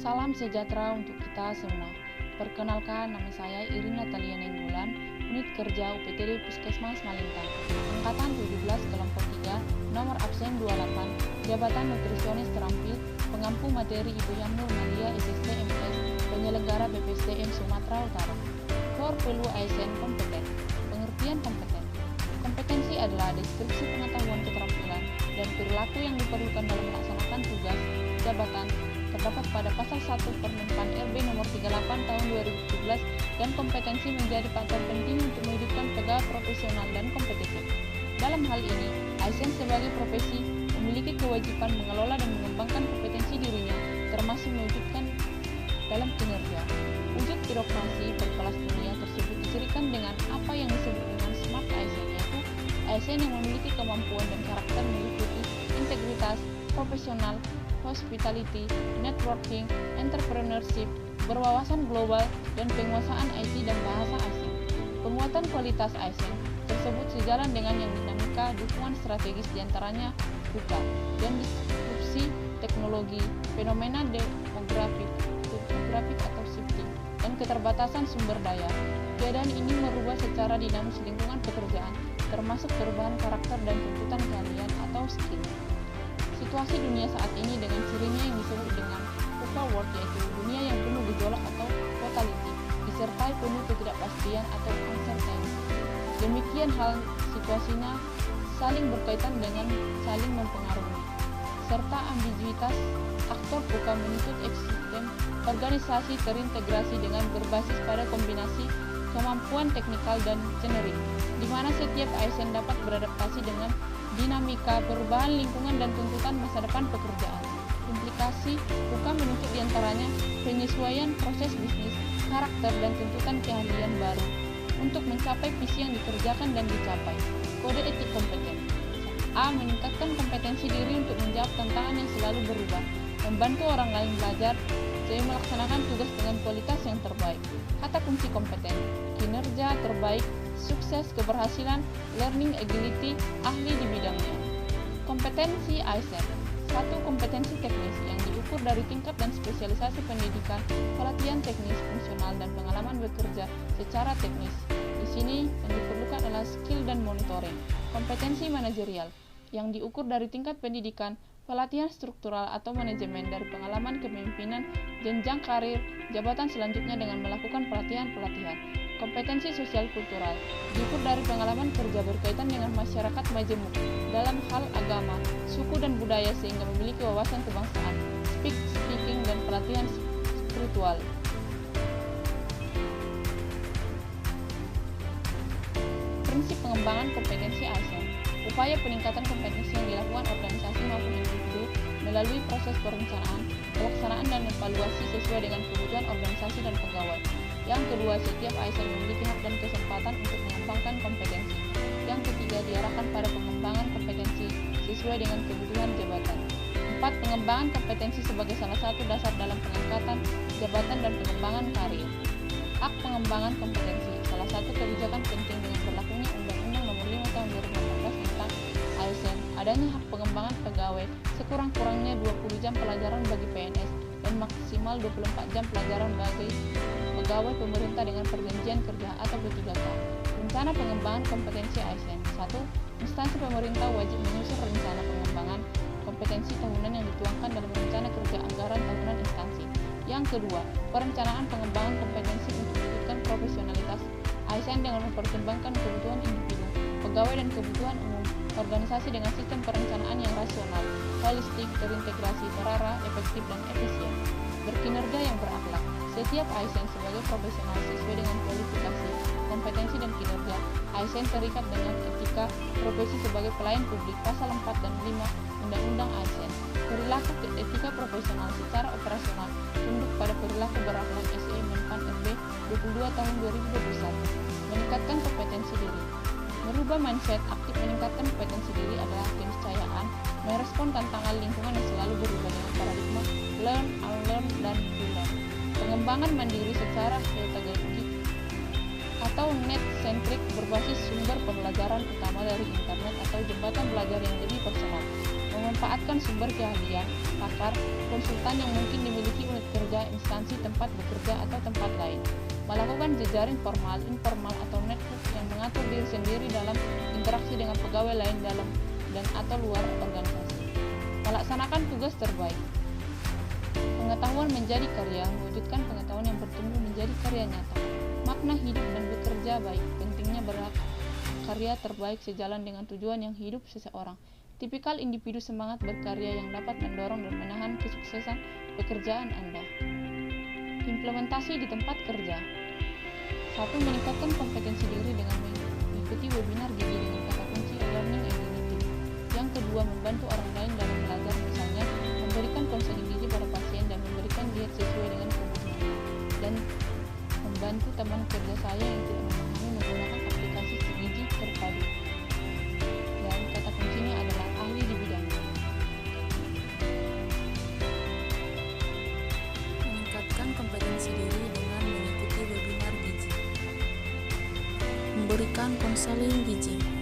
Salam sejahtera untuk kita semua. Perkenalkan, nama saya Irin Natalia Nenggolan, Unit Kerja UPTD Puskesmas Malintang, Angkatan 17 Kelompok 3, nomor absen 28, Jabatan Nutrisionis Terampil, Pengampu Materi Ibu Yamnur Malia SST MS, Penyelenggara BPSDM Sumatera Utara. Core Value ASN Kompeten. Pengertian kompeten. Kompetensi adalah deskripsi pengetahuan, keterampilan, dan perilaku yang diperlukan dalam melaksanakan tugas, jabatan, terdapat pada pasal 1 Permenpan RB nomor 38 tahun 2017 dan kompetensi menjadi faktor penting untuk mewujudkan pegawai profesional dan kompetitif. Dalam hal ini, ASN sebagai profesi memiliki kewajiban mengelola dan mengembangkan kompetensi dirinya, termasuk mewujudkan dalam kinerja. Wujud birokrasi berkelas dunia tersebut dicirikan dengan apa yang disebut dengan SMART ASN, yaitu ASN yang memiliki kemampuan dan karakter meliputi integritas, profesional, hospitality, networking, entrepreneurship, berwawasan global, dan penguasaan IT dan bahasa asing. Penguatan kualitas ASN tersebut sejalan dengan yang dinamika dukungan strategis diantaranya buka dan disrupsi teknologi, fenomena demografik atau shifting, dan keterbatasan sumber daya. Keadaan ini merubah secara dinamis lingkungan pekerjaan, termasuk perubahan karakter dan tuntutan keahlian atau skill. Situasi dunia saat ini dengan cirinya yang disebut dengan VUCA world, yaitu dunia yang penuh gejolak atau volatility, disertai penuh ketidakpastian atau uncertainty. Demikian hal situasinya saling berkaitan dengan saling mempengaruhi, serta ambiguitas aktor VUCA menuntut ekosistem organisasi terintegrasi dengan berbasis pada kombinasi kemampuan teknikal dan generik, di mana setiap ASN dapat beradaptasi dengan dinamika perubahan lingkungan dan tuntutan masa depan pekerjaan. Implikasi VUCA menuntut diantaranya penyesuaian proses bisnis, karakter, dan tuntutan keahlian baru untuk mencapai visi yang dikerjakan dan dicapai. Kode etik kompeten. A. Meningkatkan kompetensi diri untuk menjawab tantangan yang selalu berubah, membantu orang lain belajar, C. Melaksanakan tugas dengan kualitas yang terbaik. Kata kunci kompeten: kinerja terbaik, sukses, keberhasilan, learning agility, ahli di bidangnya. Kompetensi ASN. 1. Kompetensi teknis yang diukur dari tingkat dan spesialisasi pendidikan, pelatihan teknis, fungsional, dan pengalaman bekerja secara teknis. Di sini yang diperlukan adalah skill dan monitoring. Kompetensi manajerial yang diukur dari tingkat pendidikan, pelatihan struktural atau manajemen, dari pengalaman kepemimpinan, jenjang karir, jabatan selanjutnya dengan melakukan pelatihan-pelatihan. Kompetensi sosial kultural diukur dari pengalaman kerja berkaitan dengan masyarakat majemuk dalam hal agama, suku, dan budaya sehingga memiliki wawasan kebangsaan, speaking, dan pelatihan spiritual. Prinsip pengembangan kompetensi ASN. Upaya peningkatan kompetensi yang dilakukan organisasi maupun individu melalui proses perencanaan, pelaksanaan, dan evaluasi sesuai dengan kebutuhan organisasi dan pegawai. Yang kedua, setiap ASN memiliki hak dan kesempatan untuk mengembangkan kompetensi. Yang ketiga, diarahkan pada pengembangan kompetensi sesuai dengan kebutuhan jabatan. 4. Pengembangan kompetensi sebagai salah satu dasar dalam pengangkatan jabatan dan pengembangan karir. Hak pengembangan kompetensi salah satu kebijakan penting dengan berlakunya Undang-Undang Nomor 5 Tahun 2016 tentang ASN. Adanya hak pengembangan pegawai sekurang-kurangnya 20 jam pelajaran bagi PNS dan maksimal 24 jam pelajaran bagi pegawai pemerintah dengan perjanjian kerja atau P3K. Rencana pengembangan kompetensi ASN. 1. Instansi pemerintah wajib menyusun rencana pengembangan kompetensi tahunan yang dituangkan dalam rencana kerja anggaran tahunan instansi. Yang kedua, perencanaan pengembangan kompetensi untuk mewujudkan profesionalitas ASN dengan mempertimbangkan kebutuhan individu, pegawai, dan kebutuhan umum organisasi dengan sistem perencanaan yang rasional, holistik, terintegrasi, terarah, efektif, dan efisien. Berkinerja yang berakhlak. Setiap ASN sebagai profesional sesuai dengan kualifikasi, kompetensi, dan kinerja. ASN terikat dengan etika profesi sebagai pelayan publik, pasal 4 dan 5 Undang-Undang ASN. Perilaku etika profesional secara operasional tunduk pada perilaku berakhlak SE Menpan RB 22 tahun 2021. Meningkatkan kompetensi diri. Merubah mindset. Aktif meningkatkan kompetensi diri adalah keniscayaan merespon tantangan lingkungan yang selalu berubah dengan paradigma learn, unlearn, dan relearn. Pengembangan mandiri secara pedagogik atau net-centric berbasis sumber pembelajaran utama dari internet atau jembatan belajar yang lebih personal. Memanfaatkan sumber keahlian, pakar, konsultan yang mungkin dimiliki unit kerja kerja, instansi tempat bekerja atau tempat lain. Melakukan jejaring formal, informal, atau network yang mengatur diri sendiri dalam interaksi dengan pegawai lain dalam dan atau luar organisasi. Melaksanakan tugas terbaik. Pengetahuan menjadi karya, mewujudkan pengetahuan yang bertumbuh menjadi karya nyata. Makna hidup dan bekerja baik, pentingnya berkarya terbaik sejalan dengan tujuan yang hidup seseorang. Tipikal individu semangat berkarya yang dapat mendorong dan menahan kesuksesan pekerjaan Anda. Implementasi di tempat kerja. 1. Meningkatkan kompetensi diri dengan mengikuti webinar gizi dengan kata kunci learning ability. Yang kedua, membantu orang lain dalam belajar, misalnya memberikan konseling gizi pada pasien dan memberikan diet sesuai dengan kebutuhan. Dan membantu teman kerja saya yang tidak memahami menggunakan aplikasi gizi terpadu. Dan kata kuncinya adalah ahli di bidangnya. Meningkatkan kompetensi diri dengan mengikuti webinar gizi. Memberikan konseling gizi.